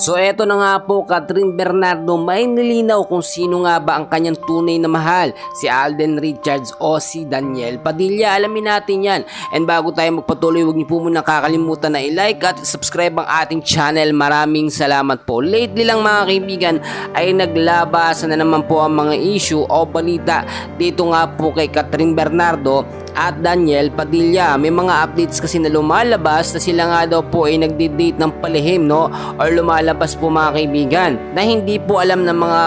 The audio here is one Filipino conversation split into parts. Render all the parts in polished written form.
So eto na nga po, Catherine Bernardo, may nilinaw kung sino nga ba ang kanyang tunay na mahal, si Alden Richards o si Daniel Padilla. Alamin natin yan. And bago tayo magpatuloy, huwag niyo po muna kakalimutan na i-like at subscribe ang ating channel. Maraming salamat po. Lately lang mga kaibigan ay naglabasan na naman po ang mga issue o balita dito nga po kay Catherine Bernardo at Daniel Padilla. May mga updates kasi na lumalabas na sila nga daw po ay nagdi-date ng palihim, no? Or lumalabas po mga kaibigan na hindi po alam ng mga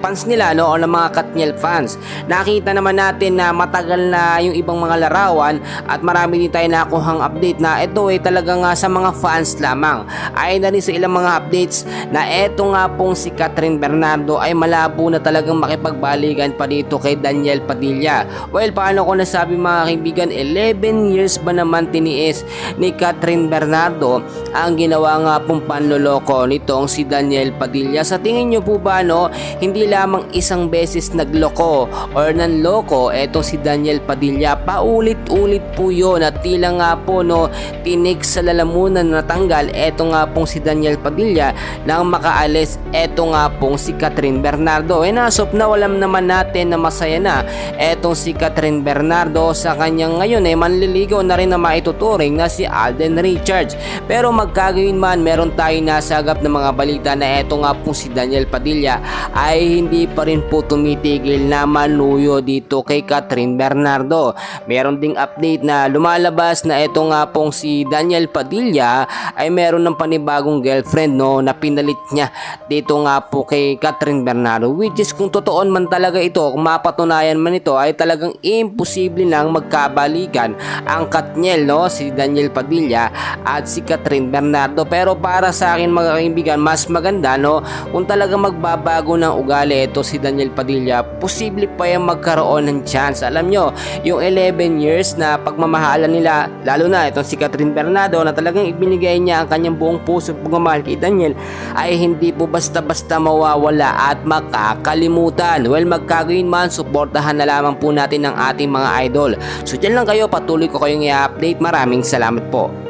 fans nila, no? O ng mga Katniel fans. Nakita naman natin na matagal na yung ibang mga larawan at marami din tayo nakuhang update na ito ay talagang sa mga fans lamang. Ayon na rin sa ilang mga updates na eto nga pong si Catherine Bernardo ay malabo na talagang makipagbalikan pa dito kay Daniel Padilla. Well, paano ko nasabi mga kaibigan, 11 years ba naman tiniis ni Catherine Bernardo ang ginawa nga pong panloloko nitong si Daniel Padilla. Sa tingin nyo po ba, no, hindi lamang isang beses nagloko or nanloko eto si Daniel Padilla, paulit-ulit po yun at tila nga po, no, tinig sa lalamunan na natanggal eto nga pong si Daniel Padilla nang makaalis eto nga pong si Catherine Bernardo. Nasop na walam naman natin na masaya na etong si Catherine Bernardo sa kanyang ngayon manliligaw na rin na maituturing na si Alden Richards. Pero magkagayon man, meron tayong nasagap na mga balita na eto nga po si Daniel Padilla ay hindi pa rin po tumitigil na manuyo dito kay Catherine Bernardo. Meron ding update na lumalabas na eto nga pong si Daniel Padilla ay meron ng panibagong girlfriend, no, na pinalit niya dito nga po kay Catherine Bernardo, which is kung totoo man talaga ito, kung mapatunayan man ito, ay talagang imposible nang magkabalikan ang Katniel, no, si Daniel Padilla at si Catherine Bernardo. Pero para sa akin mga kaibigan, mas maganda, no, kung talaga magbabago ng ugali ito si Daniel Padilla, posible pa yung magkaroon ng chance. Alam nyo, yung 11 years na pagmamahalan nila, lalo na itong si Catherine Bernardo na talagang ibinigay niya ang kanyang buong puso pagmamahal kay Daniel, ay hindi po basta-basta mawawala at makakalimutan. Well, magkagayon man, suportahan na lamang po natin ang ating mga idol. So dyan lang kayo, patuloy ko kayong i-update. Maraming salamat po.